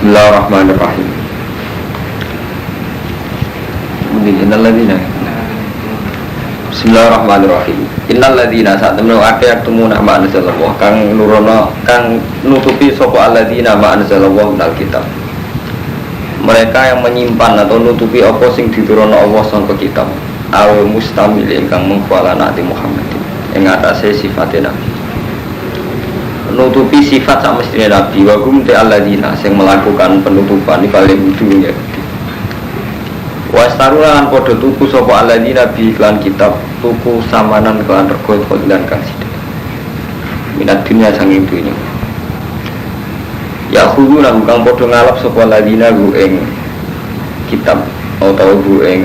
Bismillahirrahmanirrahim. Bismillahirrahmanirrahim. Innalladzina sa'tamnu aktumuna ma anzalallah kang nurono kang nutupi sapa alladzina ma anzalallah minal kitab. Mereka yang menyimpan atau nutupi apa sing diturunno Allah sangka kitab. Aw mustamil ingkang mengkuala Nabi Muhammad ing atase sifatnya Nabi. Nutupi sifat sak mestine Nabi wa gum te alladzina sing melakukan penutupan di paling dunya. Wastarulan podo tuku sapa alladzina bi iklan kitab tuku samanan kelan rego kodilan kang sithik. Minat dunya sanging dunya. Ya khulu nang kang podo ngalap sapa alladzina gu ing kitab atau gu ing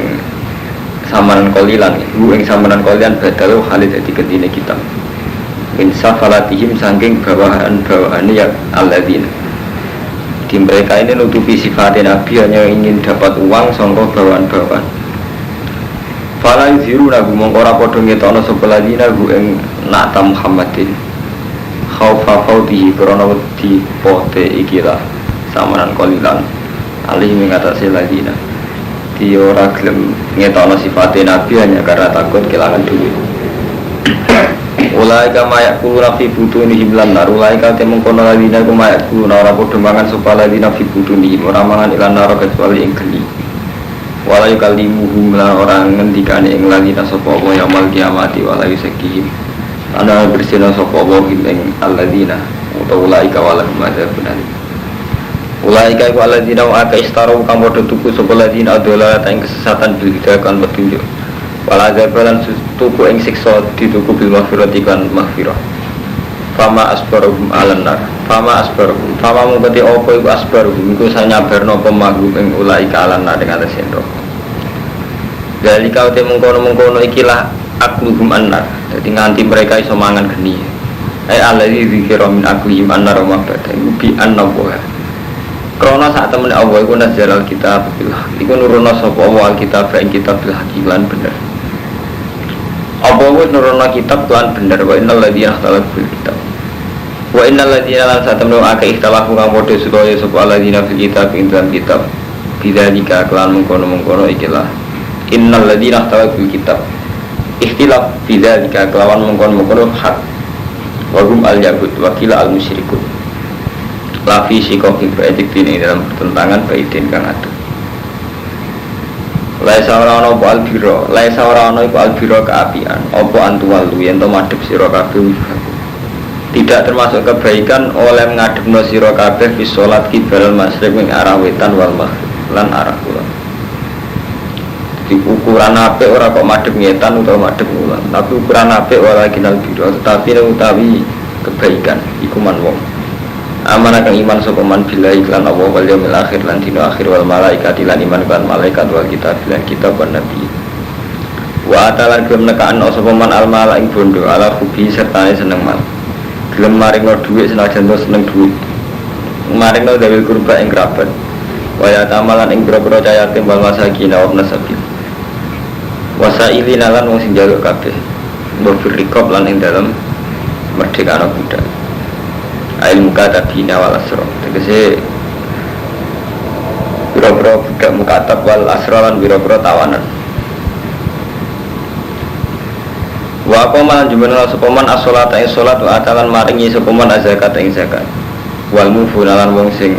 samanan kolilan, gu ing samanan kolilan badal halid dadi gendine kitab. Min safalatihim sangking bawahan ya alladzina. Di mereka ini nutupi sifatnya Nabi hanya ingin dapat uang sangka bawahan-bawahan. Fala yuziru nagu mongkora podo ngetono sebeladina gu ing na'ta Muhammadin khaufa fautihi krono wedi pote ikilah samanan kolilan alih mengatasi ladina. Di ora gelem ngetono sifatnya Nabi hanya karena takut kehilangan duit. Ulaika mayak kulu nafi butuni himlan nar. Ulaika temung kono ladina ku mayak kulu nara podo mangan sopa ladina fi butuni him. Orang mangan ilan nara kecuali ing geni. Walayu kalimuhum lan orang ngendikane ing ladina sopa Allah yamal kiamati walayu sekihim. Ana bersina sopa Allah ing alladina. Atau ulaika walahum adzabun alim. Ulaika ku alladina wa aka istaru kang podo tuku sopa ladina adalah ing kesesatan bilhidakan petunjuk. Waladabalan tuku ing siksa dituku bil maghfirati kan maghfirah. Fama asbaruhum alannar. Fama mengkoti apa iku asbaruhum iku sanyabarno pemagum ing ulaika alannar dengan sendro. Dari kau te mengkono ikilah akluhum annar. Jadi nganti mereka iso mangan geni. Alladzi dzikra min aklihim annar wa mabada bi annabuha. Krana sak temene Allah iku nazalal kitab billah. Iku nurono sapa Allah kitab ing kitab bil hakilan bener. Apa wis nurono kitab lan bener wa innal ladzina ikhtalafu fil kitab. Wa innal ladzina lan satamnu akeh ikhtalafu kang padha supaya sapa ladzina fil kitab ing dalam kitab. Bidzalika kelan mengkono ikilah. Innal ladzina ikhtalafu fil kitab. Ikhtilaf bidzalika kelawan mengkono hak. Wa hum al yahud wa qila al musyrikun. Lafi sikokin baitik dini dalam pertentangan baitin kang adu. Laisa ora ana apa albiro, laisa ora ana iku albiro keapian, apa antuwalu yen to madhep sira kabeh. Tidak termasuk kebaikan oleh ngadhepno sira kabeh fi salat qibal masyriq ing arah wetan wal maghrib lan arah kulon. Di ukuran apik ora kok madhep ngetan utawa madhep kulon, tapi ukuran apik ora kinal biro, tetapi utawi kebaikan iku man wong amanah kang iman sapa man billahi lan Allah wal yaumil akhir lan dina akhir wal malaikati lan iman kan malaikat wal kitab lan kitab wan nabi wa atalan gelem nekaan sapa man al malaik bondo ala hubi sertane seneng mal gelem maringno dhuwit senajan to seneng dhuwit maringno dawil kurba ing kerabat wa ya tamalan ing boro-boro cayatim wal masakin wa nasabil wasailin lan wong sing njaluk kabeh mbok rikop lan ing dalem merdeka budak ilmu kata bina wal asro tegese biro-biro budak mukatab wal asro lan biro-biro tawanan wa qaman jumana sepoman as-salata ing salat wa atalan maringi sepoman zakat ing zakat wal mufunalan wong sing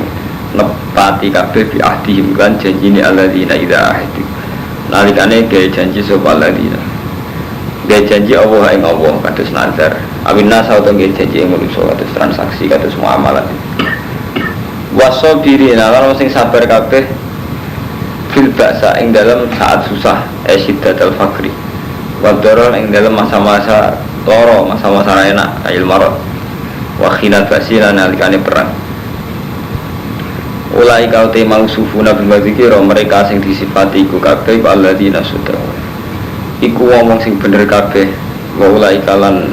nepati kabeh bi ahdihim kan janjine alladzina idza ahdu nalikane gawe janji sapa alladzina gawe janji Allah ing Allah kados nazar awinna sauto gawe janji ing manusa kados transaksi kados muamalah wasobirina lan sing sabar kabeh fil ba'sa ing dalam saat susah syiddatul fakri wadoro ing dalam masa-masa loro masa-masa enak ayil marad wa khilal basira nalikane perang ulai kau te mausufuna bil madzikira mereka sing disifati iku kabeh alladzina sutra iku wong sing bener kabeh wa ulai kalan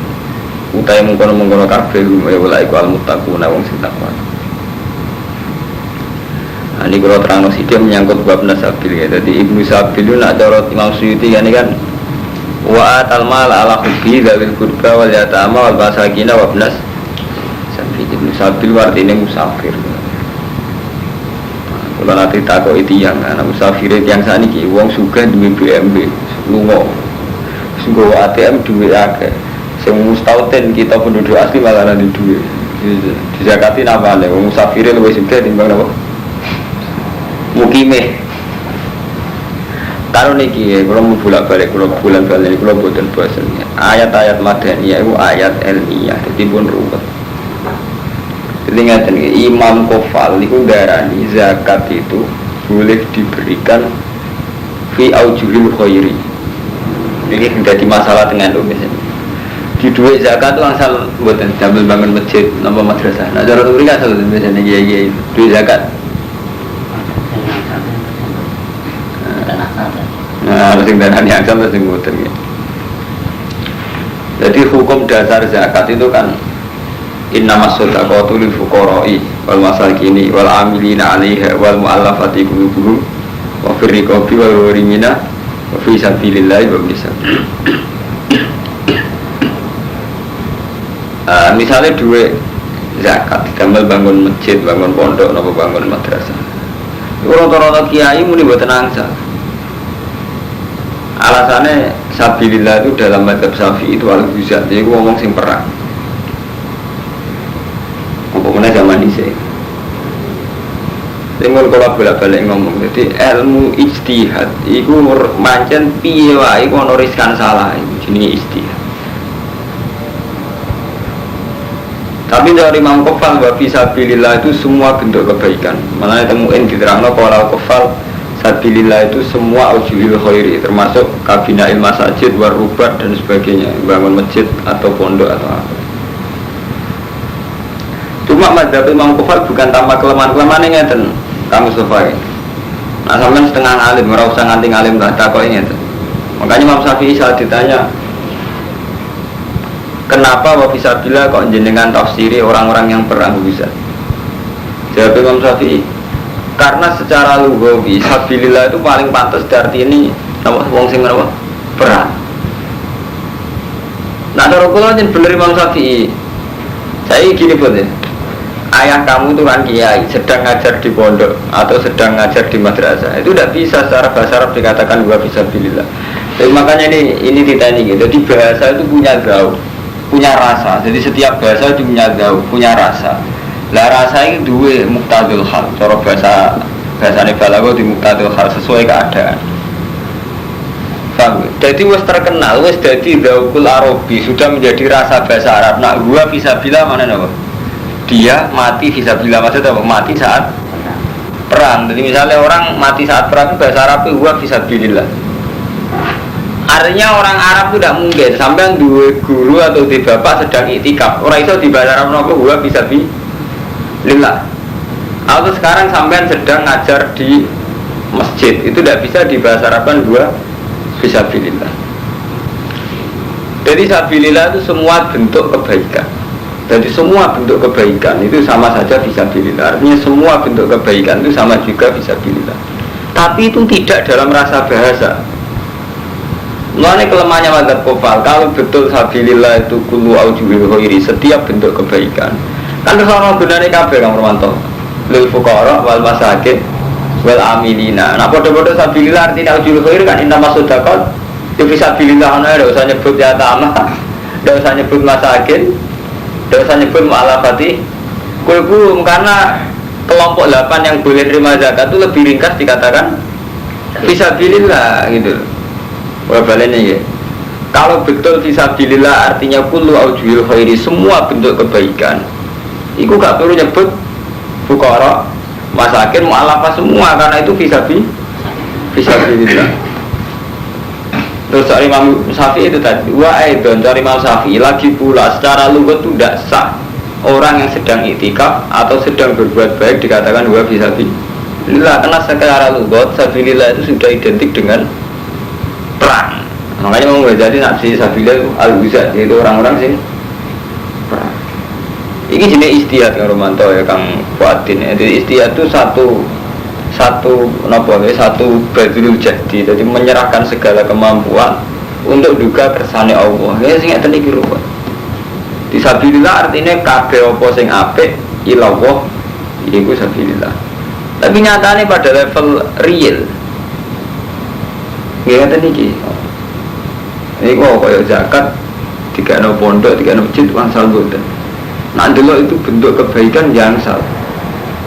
utai mengkono-mengkono kabeh wa ulai kal muttaquna wong sing takwa. Ini kalau terang dia menyangkut bab nasabil ya. Jadi Ibnu Sabil itu nak cara Imam Suyuti kan wa atal mal ala hubbi dzawil qurba wal yatama wal masakin wa ibnas sabil. Ibnu Sabil artinya musafir. Kalau nanti takut itu yang anak musafir yang saat ini uang suka duit BMB lungo sungguh ATM duit agak semua tauten kita penduduk asli malah ada duit di Jakarta apa nih uang musafir lebih suka timbang apa mukimeh kalau niki kalau mau bolak balik kalau bulan balik kalau buatan bahasanya ayat-ayat madaniyah itu ayat ilmiah jadi pun ruwet. Jadi ngeten Imam Kofal itu darani zakat itu boleh diberikan fi aujuhil khairi. Ini menjadi masalah dengan itu misalnya. Di duit zakat itu asal buatan sambil bangun masjid nama madrasah. Nah cara itu asal misalnya kiai duit zakat. Nah harus yang darani asal harus yang buatan. Jadi hukum dasar zakat itu kan innamas shadaqatu lil fuqara'i wal masakini wal amilina 'alaiha wal mu'allafati qulubuhum wa fir riqabi wal gharimina wa fi sabilillah wa bisabil. Misalnya duit zakat ditambah bangun masjid, bangun pondok, napa bangun madrasah. Rata-rata kiai muni mboten angsal. Alasannya sabilillah itu dalam mazhab Syafi'i itu al-ghuzat, jadi ngomong sing perang. Mana zaman ini sih, tengok kalau bolak-balik ngomong, jadi ilmu ijtihad, itu mancen piye wae kono riskan salah, jenis ijtihad. Tapi dari Imam Kofal wa fi sabilillah itu semua bentuk kebaikan. Mana temuin diterangno kalau Kofal sabilillah itu semua aujuhil khairi, termasuk kabinail masajid, warubat dan sebagainya, bangun masjid atau pondok atau apa. Cuma mazhab Imam Kofal bukan tanpa kelemahan-kelemahan yang ngeten kamu sofai. Nah sampai setengah alim, merasa usah nganti alim lah tak kok ngeten. Makanya Imam Syafi'i saat ditanya kenapa wa fisabilillah kok jenengan tafsiri orang-orang yang perang bisa? Jawab Imam Syafi'i karena secara lughawi sabilillah itu paling pantas arti ini nama wong sing apa? Perang. Nah cara kula jen bener Imam Syafi'i. Saya gini pun ya. Ayah kamu itu kan kiai, sedang ngajar di pondok atau sedang ngajar di madrasah, itu tidak bisa secara bahasa Arab dikatakan gua fisabilillah. Jadi makanya ini ditanya gitu. Jadi bahasa itu punya gaul, punya rasa. Jadi setiap bahasa itu punya gaul, punya rasa. Lah rasa itu dua muktadul hal. Cara bahasane balaghah di muktadul hal sesuai keadaan. Paham? Jadi wis terkenal, wis jadi gaul Arabi, sudah menjadi rasa bahasa Arab. Nak gua fisabilillah mana napa? Dia mati fisabilillah, maksudnya apa? Mati saat perang. Jadi misalnya orang mati saat perang bahasa Arab itu huwa fisabilillah. Artinya orang Arab itu tidak mungkin sampai dua guru atau di bapak sedang itikaf orang itu di bahasa Arab apa huwa fisabilillah. Atau sekarang sampai sedang ngajar di masjid itu tidak bisa di bahasa Arab kan huwa fisabilillah. Jadi sabilillah itu semua bentuk kebaikan. Jadi semua bentuk kebaikan itu sama saja fisabilillah. Artinya semua bentuk kebaikan itu sama juga fisabilillah. Tapi itu tidak dalam rasa bahasa. Mengenai kelemahannya mazhab Kofal, kalau betul sabilillah itu kullu aujuhil khairi, setiap bentuk kebaikan. Kan terus orang benarnya kabeh Kang Romanto. Lil fuqara wal masakin wal amilina. Nah bodoh-bodoh sabilillah artinya aujuhil khairi kan innamas shadaqat ya fisabilillah, ana ora usah nyebut ya ta'ama. Enggak usah nyebut masakin. Tidak usah nyebut mu'alafati kulubum karena kelompok 8 yang boleh terima zakat itu lebih ringkas dikatakan fisabilillah gitu. Wabalnya ya. Kalau betul fisabilillah artinya kullu aujuhil khairi, semua bentuk kebaikan. Iku gak perlu nyebut fuqara, masakin, mu'alafah semua karena itu fisabilillah. Terus dari Imam Syafi'i itu tadi dan dari Imam Syafi'i lagi pula secara lughat itu tidak sah orang yang sedang iktikaf atau sedang berbuat baik dikatakan wa fisabilillah karena secara lughat sabilillah itu sudah identik dengan perang. Makanya mau jadi nafsi sabilillah al-ghuzat, yaitu orang-orang sing perang. Ini jenis istihad Kang Romanto ya Kang Fuadin. Jadi istihad itu satu badrul jadi, jadi menyerahkan segala kemampuan untuk juga kersane Allah. Ya sing ngeten iki ruwet. Fisabilillah artinya kabeh apa sing apik ilallah iku sabilillah. Tapi nyatanya pada level real. Nggih ngoten iki. Ini kok kaya zakat dikene pondok, dikene masjid wangsal boten. Nak delok itu bentuk kebaikan yang salah.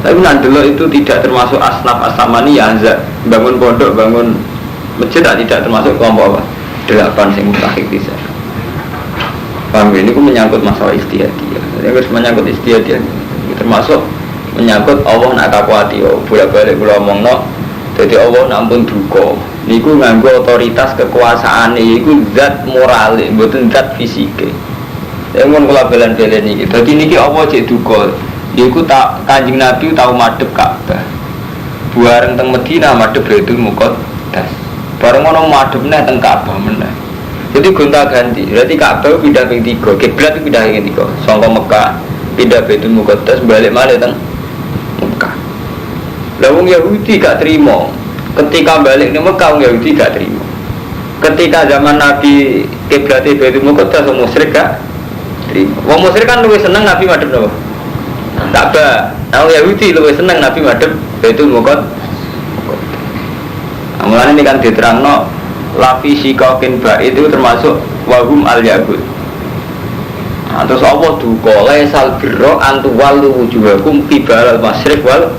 Tapi nak delok itu tidak termasuk asnaf asamani ya bangun pondok, bangun masjid tidak termasuk kelompok apa? 8 sing mustahik bisa. Paham ini menyangkut masalah istiadah. Ini harus menyangkut istiadah. Termasuk menyangkut Allah nak kakuati bolak-balik kula omongno dadi Allah nampun duka niku nganggo otoritas kekuasaan niku zat moral mboten zat fisike mun kula belen-belen iki dadi niki Allah cek duka niku tak Kanjeng Nabi tau madhep Ka'bah bareng teng Madinah madhep Baitul Muqaddas bareng ono madhep neh teng Ka'bah meneh jadi gonta-ganti berarti Ka'bah pindah ping 3 kiblat pindah ping 3 saka Mekah pindah Baitul Muqaddas balik malih teng Mekah. Lawang Yahudi gak terima. Ketika balik ke Mekah, Yahudi gak terima. Ketika zaman Nabi kiblatnya Baitul Muqaddas, orang musyrik gak terima. Orang musyrik kan lebih senang Nabi madhep napa? Ka'bah. Orang Yahudi lebih senang Nabi madhep Baitul Muqaddas. Mulane ini kan diterangno lafi sikokin ba itu termasuk wahum al-yahud. Nah, terus Allah duka laisal birra antu walu wujuhakum qibala al-masyriq wal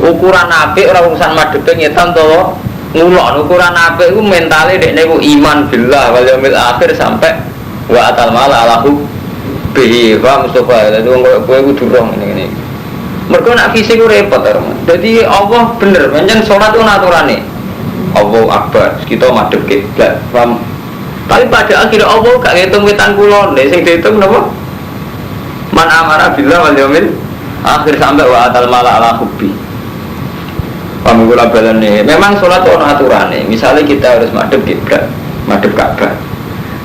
ukuran apik ora urusan madhepe ngetan to ngulon ukuran apik iku mentale dekne ku iman billah wal yaumil akhir sampai wa atal mala alahu bihi wa mustafa dadi wong kowe kudu rong ngene-ngene mergo nek fisik ku repot to dadi Allah bener pancen salat ku aturane Allahu akbar kita madhep kiblat paham. Tapi pada akhirnya Allah gak ngitung wetan kulon, sing dihitung napa? Man amara billah wal yaumil akhir sampai wa atal mala ala hubbi. Pamula balane. Memang salat ono aturane. Misalnya kita harus madhep kiblat, madhep Ka'bah.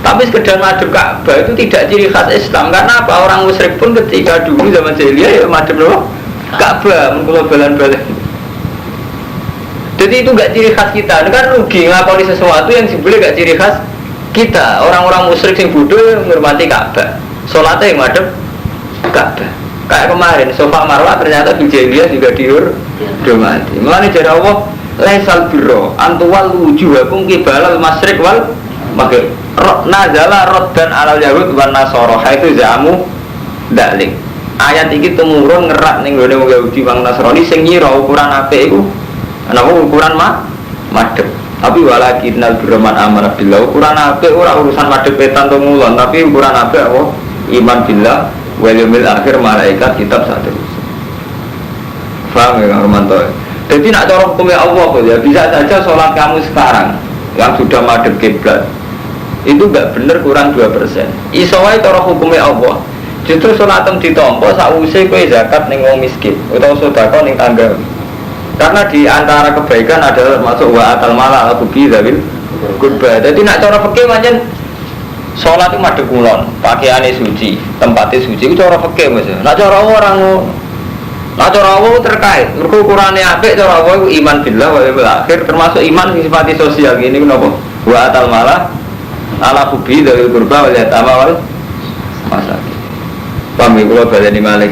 Tapi sekedar madhep Ka'bah itu tidak ciri khas Islam. Karena apa? Orang musyrik pun ketika dulu zaman jahiliyah ya madhep napa? Ka'bah, mengkula balan-balan. Jadi itu gak ciri khas kita. Itu kan rugi ngakoni sesuatu yang sebenarnya gak ciri khas kita. Orang-orang musyrik yang bodoh menghormati Ka'bah. Salatnya yang madhep Ka'bah. Kayak kemarin Sofa Marwah ternyata di jahiliyah juga dihormati. Mulane jare Allah laisal birra antuwal wujuhakum qibalal masyriq wal maghrib. Nazala raddan alal yahud wan nasara itu zamu dalik. Ayat iki tumurun ngerak ning gone wong Yahudi wong Nasrani sing ngira ukuran apik iku ana ukuran madhep. Tapi walakinnal birman amara billah ukuran apik ora urusan madhep petan to ngulon tapi ukuran apik apa iman billah wal yaumil akhir malaikat kitab satu. Paham ya Kang Romanto? Jadi nak cara hukumnya Allah ya bisa saja sholat kamu sekarang yang sudah madhep kiblat itu enggak benar kurang 2%. Iso wae cara hukumnya Allah. Justru sholatem ditampa sakwise kowe zakat ning wong miskin utawa sedekah ning tangga. Karena di antara kebaikan adalah masuk wa atal mala al-qubi zawil qurba. Jadi nak cara fikih pancen salat itu madhep kulon, pakaiane suci, tempatnya suci itu cara fikih Mas. Nak cara orang nak cara Allah terkait, mergo ukurane apik cara Allah iku iman billah wa yaumil akhir termasuk iman sing sifat sosial ngene ku napa? Wa atal mala ala qubi zawil qurba wal yatama wal masakin. Paham ya kula baleni malih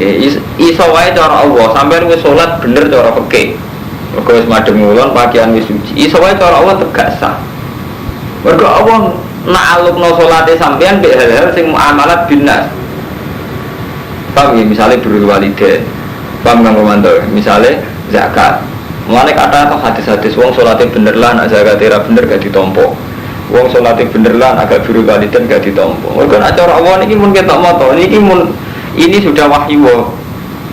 iso wae cara Allah sampeyan wis salat bener cara fikih. Mergo wis madhep ngulon pakaian wis suci. Iso wae cara Allah tegak sah. Mergo Allah na'alukno salate sampeyan mbek hal-hal sing muamalat binas. Paham ya misalnya birrul walidain. Paham Kang Romanto? Misalnya zakat. Mulane kata atau hadis-hadis wong salate bener lah nek zakate ra bener gak ditampa. Wong salate bener lah agak birrul walidain gak ditampa. Mergo nek cara Allah niki mun ketok mata niki mun ini sudah wahyu.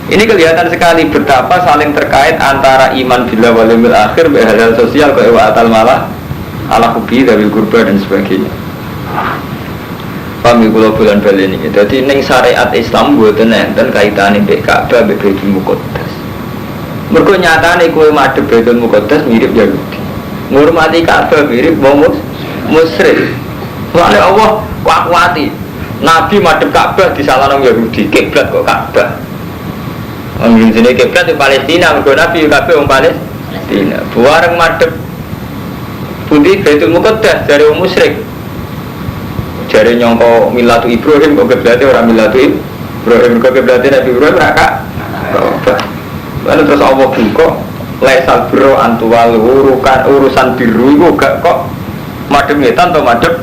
Ini kelihatan sekali betapa saling terkait antara iman billah wal yaumil akhir be hal sosial kayak wa atal malah ala hubi dari kurba dan sebagainya. Paham kula bulan bali ini. Dadi ning syariat Islam mboten enten kaitane mbek Ka'bah mbek Baitul Muqaddas. Mergo nyatane kowe madhep Baitul Muqaddas mirip Yahudi. Ngurmati Ka'bah mirip wong musyrik. Soale Allah kuat-kuati. Nabi madhep Ka'bah disalahno Yahudi, kiblat kok Ka'bah. Wong jenenge kiblat di Palestina, mergo Nabi kabeh wong Palestina. Buareng madhep pundi Baitul Muqaddas dari wong musyrik. Jare nyangka milatu Ibrahim kok kiblate ora milatu Ibrahim, kok kiblate Nabi Ibrahim ra Ka'bah. Lalu terus Allah buka laisal birru antuwal urusan biru itu gak kok madhep ngetan atau madhep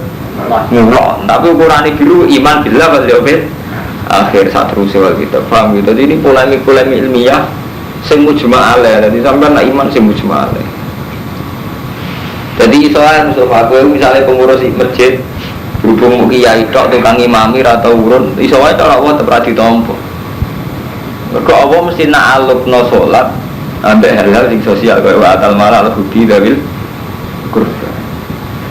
ngulon. Tapi ukurane biru iman billah wal yaumil akhir saat terus wal kita paham gitu. Jadi ini polemik ilmiah sing mujma' alaih. Jadi sampean nak iman sing mujma' alaih. Jadi soal Mustafa gue misalnya pengurus masjid berhubung kiai tok tukang imami atau urun iso wae cara Allah tetep ra ditampa. Mergo Allah mesti nak alupno salat ambek hal-hal sing sosial kaya wa atal mala al hudi dawil kurba.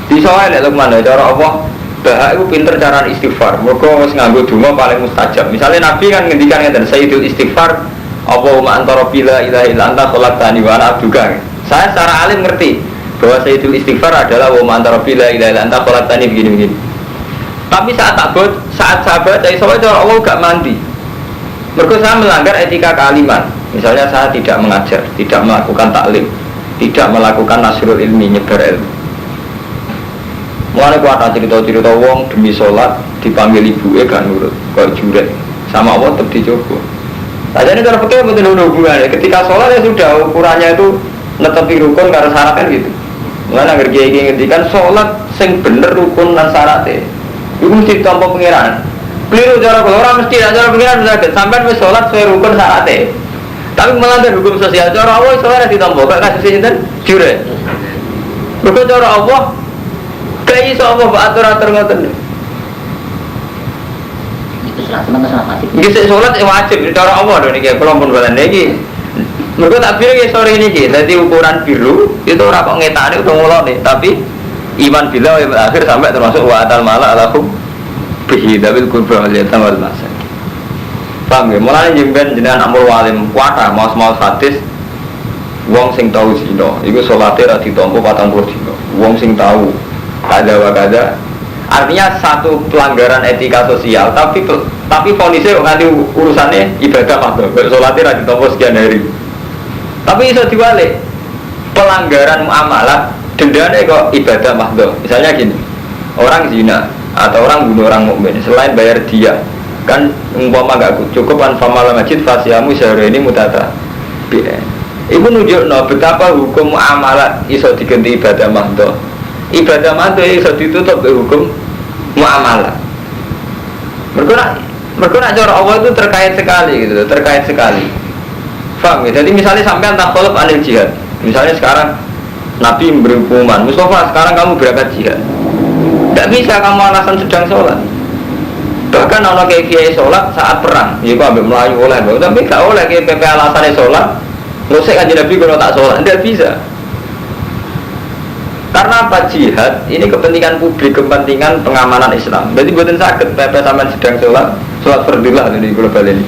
Iso wae lek mana cara Allah bahak iku pinter cara istighfar. Mergo wis nganggo donga paling mustajab. Misalnya Nabi kan ngendikan ngeten sayyidul istighfar Allahumma anta rabbi la ilaha illa anta khalaqtani wa ana abduka. Saya secara alim ngerti bahwa sayyidul istighfar adalah wa anta rabbi la ilaha illa anta khalaqtani begini-begini. Tapi saat saya baca iso wae cara Allah gak mandi. Mergo saya melanggar etika kealiman. Misalnya saya tidak mengajar, tidak melakukan taklim, tidak melakukan nasrul ilmi, nyebar ilmu. Mulane kuat cerita-cerita wong demi sholat dipanggil ibuke gak nurut, kok juret. Sama Allah tetap dicoba. Sajane cara fikih mboten ono hubungannya. Ketika sholat ya sudah ukurannya itu netepi rukun karo syarat kan gitu. Mulane agar kiai ngendikan sholat sing bener rukun lan syaratnya. Iku mesti ditampa pengiran. Keliru cara orang mesti cara pengiran saged sampai wis sholat sesuai rukun syaratnya. Tapi melanggar hukum sosial cara Allah iso ora ditampa gak kasus sinten jure. Mergo cara Allah kayak iso Allah atur-atur ngoten. Iki sholat wajib cara Allah lho niki kula pun boten niki. Mergo takbir iki sore niki dadi ukuran biru itu ora kok ngetane utawa ngulone tapi iman bila akhir sampai termasuk wa atal mala alakum bihi dawil kurba wal yatam wal masak. Paham ya? Mulane jenengan amul walim kuatah maos-maos hadis wong sing tau zina iku salate ra ditampa 40 dina. Wong sing tau kada wa kada artinya satu pelanggaran etika sosial tapi fonisnya nganti urusannya ibadah makdo salate ra ditampa sekian hari. Tapi iso diwalik pelanggaran muamalah dendanya kok ibadah mahdoh. Misalnya gini, orang zina atau orang bunuh orang mukmin selain bayar dia kan umpama gak cukup kan famala masjid fasiamu sehari ini mutata ibu nunjukno betapa hukum muamalah iso diganti ibadah mahdoh. Ibadah mahdoh iso ditutup ke hukum muamalah. Mereka nak cara Allah itu terkait sekali gitu, terkait sekali. Paham ya? Jadi misalnya sampai tak kholaf anil jihad. Misalnya sekarang Nabi memberi hukuman, Mustafa sekarang kamu berangkat jihad. Tidak bisa kamu alasan sedang sholat. Bahkan orang kiai sholat saat perang, ya kok ambil Melayu oleh, tapi gak oleh kiai PP alasannya sholat. Ngusik aja Nabi kalau tak sholat, tidak bisa. Karena apa jihad? Ini kepentingan publik, kepentingan pengamanan Islam. Jadi buatin sakit PP sampai sedang sholat fardillah di global ini.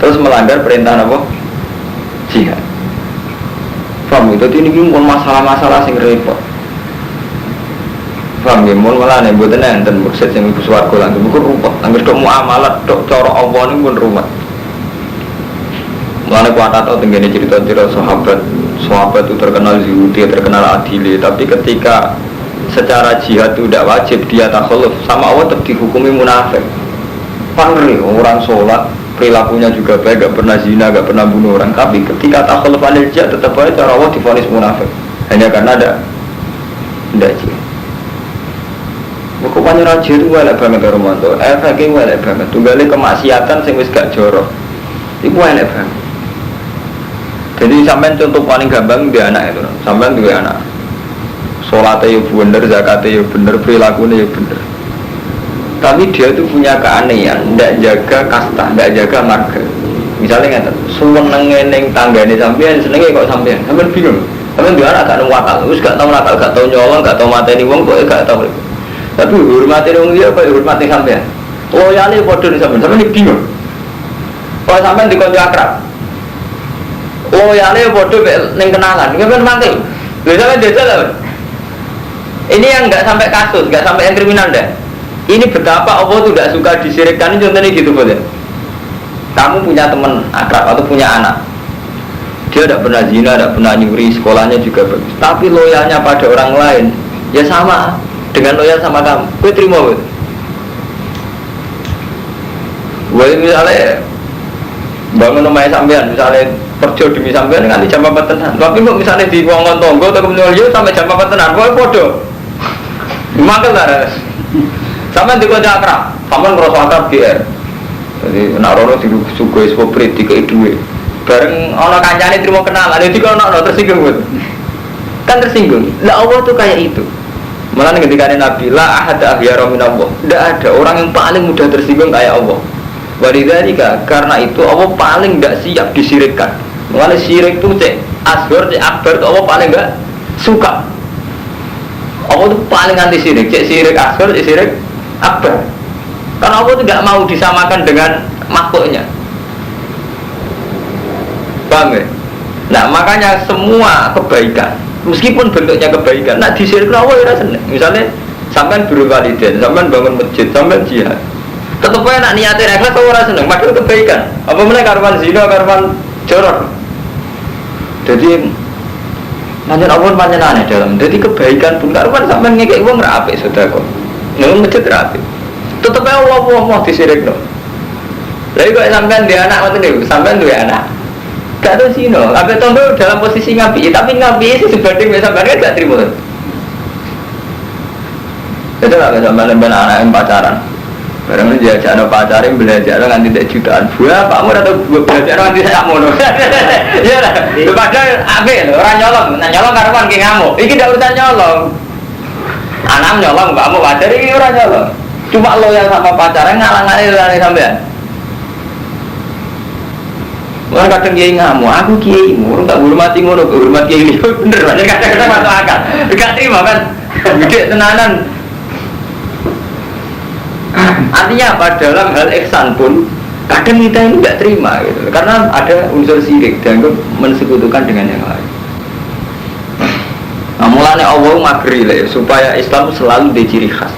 Terus melanggar perintah apa? Jihad. Paham itu ini pun masalah-masalah sing repot. Paham ya, mohon malah nih buat enten maksud yang ibu suaraku lagi bukan rumput. Angger dok muamalat dok cara Allah ini pun rumah. Mulane kuat atau tenggene cerita-cerita sahabat itu terkenal zuhudi, terkenal adili. Tapi ketika secara jihad itu tidak wajib dia takhalluf sama Allah tetap dihukumi munafik. Pangri orang sholat perilakunya juga baik, gak pernah zina, gak pernah bunuh orang. Tapi ketika takhalluf anil jihad tetap aja cara Allah divonis munafik. Hanya karena ada jihad. Bukannya raja itu elek banget Romanto, efeknya elek banget. Tunggalnya kemaksiatan sing wis gak jorok, itu elek banget. Jadi sampean contoh paling gampang dia anak itu, sampean dua anak. Sholatnya ya bener, zakatnya ya bener, perilakunya ya bener. Tapi dia itu punya keanehan, tidak jaga kasta, tidak jaga marga. Misalnya nggak, seneng tanggane sampean, senengnya kok sampean bingung. Sampean dua anak gak nemu akal, terus gak tahu nakal, gak tahu nyolong, gak tahu mateni wong, kok gak tahu. Tapi hormati orang dia, kok hormati sampean. Loyalnya bodoh nih sampean ini bingung. Kalau sampean dikonco akrab, loyalnya bodoh neng kenalan, sampean mati. Biasanya jajal lah. Ini yang nggak sampai kasus, nggak sampai yang kriminal dah. Ini betapa Allah tuh tidak suka disirikkan. Ini contohnya gitu boleh. Kamu punya teman akrab atau punya anak, dia tidak pernah zina, tidak pernah nyuri, sekolahnya juga bagus. Tapi loyalnya pada orang lain, ya sama dengan loyal sama kamu. Gue terima gue misalnya bangun rumah sampean misalnya kerja demi sampean nganti jam 4 tenan. Tapi kok misalnya di wong tonggo atau kemudian yo sampai jam 4 tenan, kok podo. Mangkel ta. Sampean dikoncak akrab, sampean ngrasa akrab GR. Jadi nak rono sugih soprit dikei dhuwit. Bareng ana kancane trimo kenalan, dadi kok ana tersinggung. Kan tersinggung. Lah Allah tuh kayak itu. Malah ketika Nabi la ahada ahyara minallah. Tidak ada orang yang paling mudah tersinggung kayak Allah. Walidzalika karena itu Allah paling enggak siap disirikkan. Mengenai syirik itu cek asghar cek akbar itu Allah paling enggak suka. Allah itu paling anti syirik, cek syirik asghar cek syirik akbar. Karena Allah itu tidak mau disamakan dengan makhluknya. Paham ya? Nah makanya semua kebaikan meskipun bentuknya kebaikan, nak disirik Allah ya seneng. Misalnya sampean birrul walidain, sampean bangun masjid, sampean jihad. Tetep aja nak niatin ikhlas ora seneng, padahal kebaikan. Apa meneh karuan zina, karuan jorok. Jadi manjen Allah panjenengane dalam. Jadi kebaikan pun karuan sampean ngekek wong ra apik sedekah. Nang masjid ra apik. Tetep aja Allah mau disirikno. Lha kok sampean dia anak ngoten niku, sampean duwe anak. Gak tahu sih no, apa tondo dalam posisi ngapi, tapi ngapi sih sebanding sampean kan gak terima. Itu lah sampean anak yang pacaran. Barang ini diajak anak pacaran belajar nganti tak jutaan. Buah, Pak Mur atau belajar nganti tak mono. Iya lah. Padahal ape lho, ora nyolong, nah nyolong karuan ki ngamuk. Iki ndak urusan nyolong. Anak nyolong, Pak Mur pacar iki ora nyolong. Cuma lo yang sama pacaran ngalang-alangi sampean. Orang kadang kiai ngamuk, aku kiai murung tak hormati ngono, hormat kiai ini bener, kadang-kadang masuk akal, dekat terima kan, gede tenanan. Artinya apa? Dalam hal ihsan pun kadang kita ini tidak terima, gitu, karena ada unsur syirik dan mensekutukan dengan yang lain. Nah, mulanya Allah magri lah, supaya Islam selalu ada ciri khas.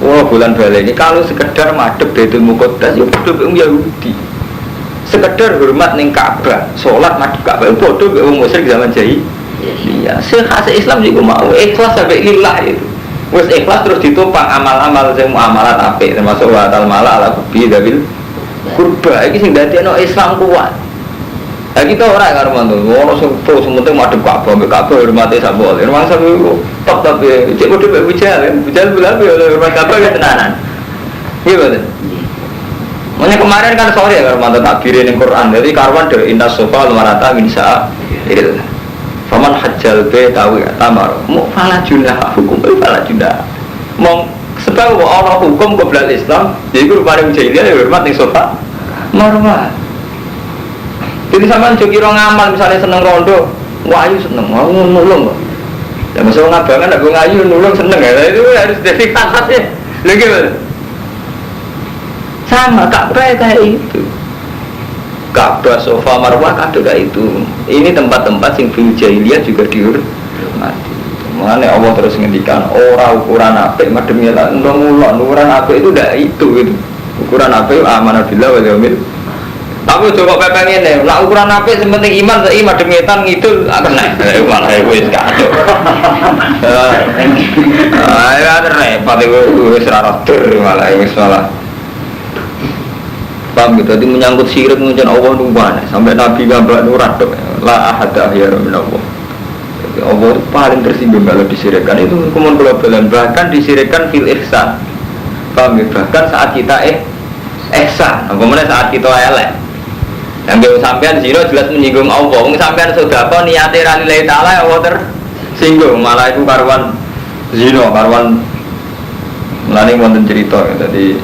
Wah bulan balik ini kalau sekedar madep Baitul Muqaddas, ya bodoh Yahudi. Sekedar hormat ning Ka'bah, salat madhep Ka'bah bodoh mek wong musyrik zaman jahiliyah. Khas Islam juga mau ikhlas sampai lillah itu. Wis ikhlas terus ditopang amal-amal sing muamalat apik termasuk wa ta'al mala ala kubi dabil kurba iki sing dadekno Islam kuat. Lah kita ora karo mantu, ono sing terus penting madhep Ka'bah, mek Ka'bah hormate sak boleh. Mangsa iku top ya. Cek bodoh mek bujal bola hormat Ka'bah ya tenanan. Iya betul. Makanya kemarin kan sore ya kalau mantan takbirin yang Quran, jadi karuan dari inna sofa lumarata min sa'il faman hajjal be tawi tamar mu fala junah hukum fala junah mong sebab orang hukum qoblal Islam jadi rupane jahiliyah ya hormat ning sofa marwah. Jadi sampean jo kira ngamal misalnya seneng rondo wayu seneng mau nulung kok ya masuk ngabangan aku ngayu nulung seneng ya itu harus jadi kata ya lagi sama Ka'bah kayak itu. Ka'bah, sofa, marwah kado kayak itu. Ini tempat-tempat yang fil jahiliyah juga dihormati. Mengenai Allah terus ngendikan orang ukuran apik mademnya lah ngulon ukuran apik itu tidak itu. Ukuran apik amanah billah wal yaumil. Tapi coba pepeng ini, lah ukuran apik sementing iman sei mademietan ngidul akan naik. Malah wis kado. Ya repot itu wis ra roder malah wis malah. Paham gitu, jadi menyangkut syirik mengucapkan Allah numpana sampai Nabi gambar nurat la ahada ahyara minallah. Jadi Allah paling tersinggung kalau disirikkan itu hukuman globalan, bahkan disirikkan fil ihsan. Paham gitu, bahkan saat kita ihsan, kemudian saat kita elek yang dia sampean zina jelas menyinggung Allah, sampean sedekah niate ra lillahi taala Allah tersinggung, malah itu karuan zina, karuan mulane wonten cerita jadi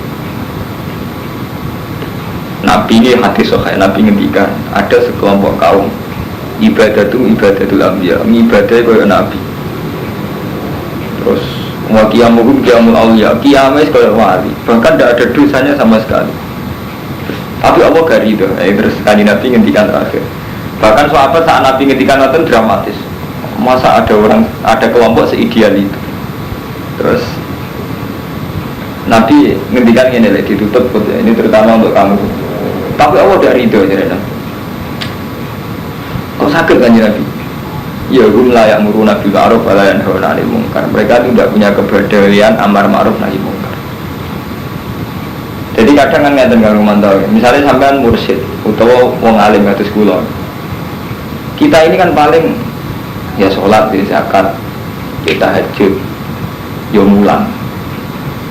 Nabi ini hadis sahih, Nabi ngendikan ada sekelompok kaum ibadatul anbiya, ibadah kaya Nabi. Terus wa qiyamuhum qiyamul awliya, qiyamah kaya wali, bahkan tidak ada dosanya sama sekali. Tapi Allah gak ridho, terus kali Nabi ngendikan terakhir. Bahkan sahabat saat Nabi ngendikan itu dramatis. Masa ada kelompok seideal itu. Terus Nabi ngendikan ini ditutup, ini terutama untuk kamu. Tapi Allah tidak ridho aja. Kok sakit kan Nabi? Ya hum la ya'muruna bil ma'ruf wa la yanhauna 'anil munkar. Mereka itu tidak punya kepedulian amar ma'ruf nahi munkar. Jadi kadang kan ngeten karo mantau. Misalnya sampean mursyid, utawa wong alim kados kula. Kita ini kan paling ya sholat, ya zakat, kita tahajud, ya mulang.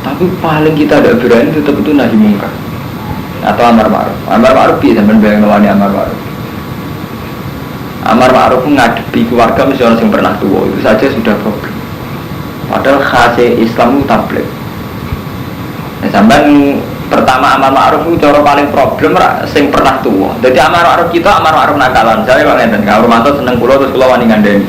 Tapi paling kita tidak berani tetap itu nahi mungkar atau amar ma'ruf. Amar ma'ruf bisa menbayang nawani amar ma'ruf. Amar ma'ruf menghadapi keluarga mesti orang yang pernah tua itu saja sudah problem. Padahal khasnya Islam itu tabligh. Nah, sampai pertama amar ma'ruf itu cara paling problem sing pernah tua. Jadi amar ma'ruf kita amar ma'ruf nakalan. Saya Pak ngenten, kalau Romanto seneng kula terus kula wani ngandani.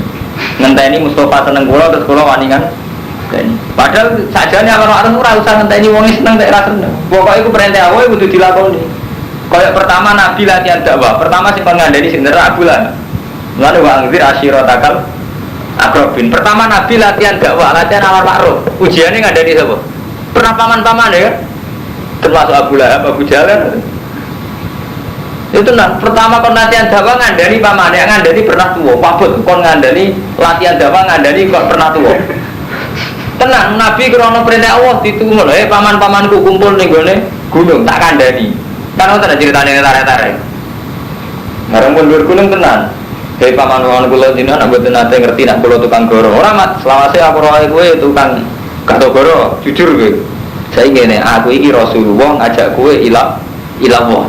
Ngenteni Mustafa seneng kula terus kula wani ngandani. Padahal sajane amar ma'ruf ora usah ngenteni wong seneng tak ra seneng. Pokoke iku perintah Allah kudu dilakoni. Kayak pertama Nabi latihan dakwah, pertama sing kon ngandani sing neraka bulan. Lalu wa anzir ashiratakal akrabin. Pertama Nabi latihan dakwah, latihan amar ma'ruf. Ujiannya ngandani sapa? Pernah paman-paman ya? Termasuk Abu Lahab, Abu Jahal. Itu nah, pertama kon latihan dakwah ngandani pamane, ngandani pernah tua. Pabut kon ngandani latihan dakwah ngandani kok pernah tua. Tenang, Nabi krana perintah Allah ditunggu lho, paman-pamanku kumpul ning gone gunung tak kandhani. Kan ora ceritane tarik-tarik. Marang mundur gunung tenan. Hei paman-paman kula jenengan mboten nate ngerti nek kula tukang goro. Ora mat, selawase aku roe kowe tukang gak tau goro, jujur kowe. Saya ngene, aku iki Rasulullah ngajak kowe ilah Allah.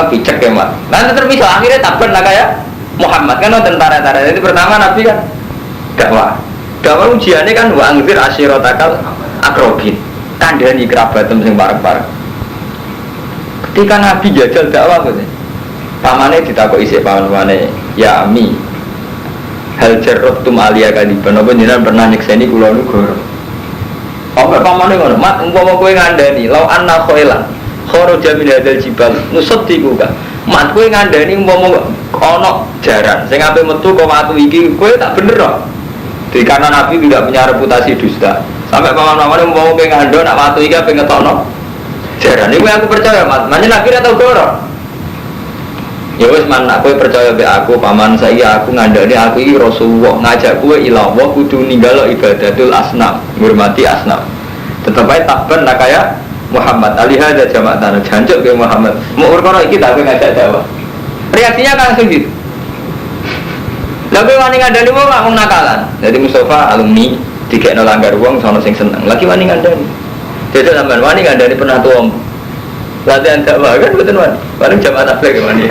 Picek ya mat. Nanti terpisah akhirnya takben lah kayak Muhammad kan tentara-tentara. Jadi pertama Nabi kan dakwah. Dakwah ujiannya kan wa anzir ashiratakal akrabin. Kandhani kerabatem sing parek-parek. Ketika Nabi jajal dakwah ngoten. Pamane ditakoki isih pamane, ya ami. Hal jarratum aliya kadiban apa jenengan pernah nyekseni kula niku goro. Apa pamane ngono, mat umpama kowe ngandani, lau anna khailan kharaja min hadzal jibal nusaddiqu ka. Mat kowe ngandani umpama ana jaran sing ape metu kok watu iki kowe tak bener kok. Jadi karena Nabi tidak punya reputasi dusta. Sampai paman-paman umpama kowe ngandho nak watu iki ape ngetokno jaran. Iku aku percaya, Mat. Mane Nabi ora tau goro. Ya wis man aku percaya be aku paman saya aku ngandani aku iki Rasulullah ngajak kowe ila Allah kudu ninggalo ibadatul asnam, ngurmati asnam. Tetep ae takben nak kaya Muhammad alihada jamak tanah jancuk ke Muhammad. Mau urkono iki tak ngajak dakwah. Reaksinya langsung gitu. Lalu wani ngandani wong gak mung nakalan. Jadi Mustafa alumni dikekno langgar wong sono sing seneng. Lagi wani ngandani. Jadi sampean wani ngandani pernah tuwa. Latihan dakwah kan betul man, paling jamaah tabligh gimana?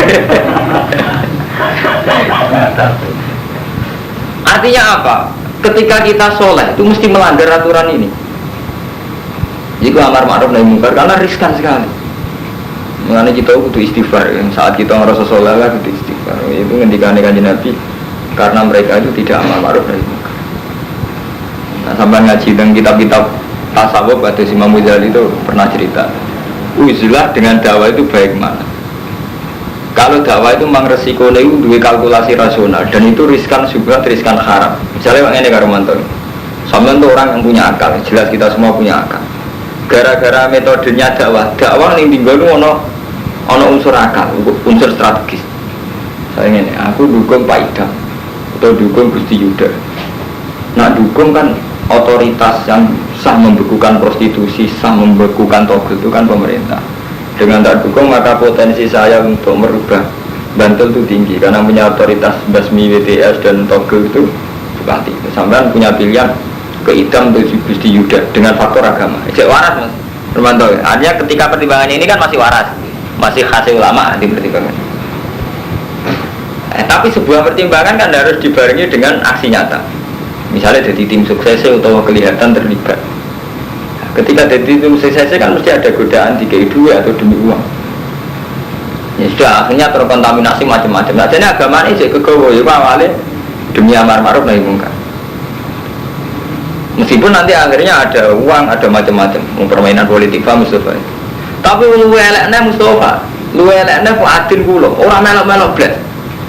Artinya apa? Ketika kita soleh itu mesti melanggar aturan ini. Jika amar ma'ruf nahi mungkar karena riskan sekali. Mengenai kita butuh istighfar. Saat kita merasa soleh lah butuh istighfar. Itu ngendikane Kanjeng Nabi karena mereka itu tidak amar ma'ruf nahi mungkar. Nah sampai ngaji tentang kitab-kitab tasawuf atau Imam Ghazali itu pernah cerita. Uzilah dengan dakwah itu baik mana? Kalau dakwah itu memang resikonya itu dua kalkulasi rasional dan itu riskan juga, riskan haram. Misalnya ini karo mantan, sampean itu orang yang punya akal, jelas kita semua punya akal. Gara-gara metodenya dakwah ning tinggal itu ono unsur akal, unsur strategis. Saya ini, aku dukung Pak Idam atau dukung Gusti Yuda. Nah dukung kan otoritas yang sah membekukan prostitusi, sah membekukan togel itu kan pemerintah. Dengan tak dukung maka potensi saya untuk merubah Bantul itu tinggi karena punya otoritas basmi WTS dan togel itu seperti itu. Sampai punya pilihan ke Idam atau Gusti Yuda dengan faktor agama. Cek waras mas, Romanto. Artinya ketika pertimbangan ini kan masih waras, masih khas ulama di pertimbangan. Tapi sebuah pertimbangan kan harus dibarengi dengan aksi nyata. Misalnya jadi tim sukses atau kelihatan terlibat. Ketika jadi tim sukses kan mesti ada godaan dikei duit atau demi uang. Ya sudah akhirnya terkontaminasi macam-macam. Nah jadi agama ini jadi kegawa ya awalnya demi amar ma'ruf nahi mungkar. Meskipun nanti akhirnya ada uang, ada macam-macam, permainan politik Pak Mustafa. Tapi lu eleknya Mustafa, lu eleknya Fuadin kulo, orang melok-melok blas.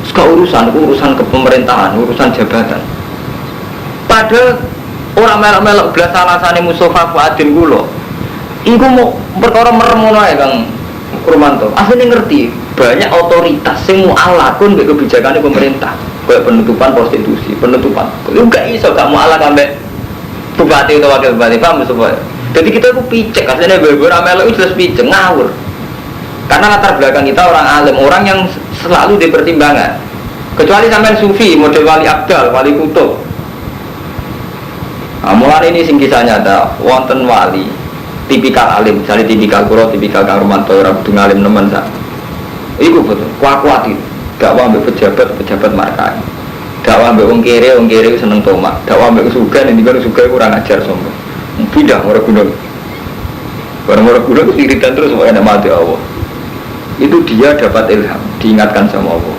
Sekarang urusan kepemerintahan, urusan jabatan. Padahal orang melok-melok belas alasane Mustafa Fuadin kula. Iku mau perkara merem ngono ae Kang Romanto. Asline ngerti banyak otoritas sing mu'alakun mbek kebijakane pemerintah. Kayak penutupan prostitusi, penutupan. Lu gak iso gak mu'alak ambek bupati atau wakil bupati paham Mustafa. Jadi kita ku picek asline beber melok jelas picek ngawur. Karena latar belakang kita orang alim, orang yang selalu dipertimbangkan. Kecuali sampai sufi, model wali abdal, wali kutub. Nah, mulai ini sing kisah nyata, wonten wali, tipikal alim, misalnya tipikal kuro, tipikal Kang Romanto, orang kudu ngalim nemen sak. Iku betul, kuat itu. Dakwah ambek pejabat markai. Dakwah ambek wong kere seneng tomak. Dakwah ambek suga, nek dibanding suga kurang ajar sombong. Pindah ora guna. Orang-orang guna itu iritan terus, enak mati Allah. Itu dia dapat ilham, diingatkan sama Allah.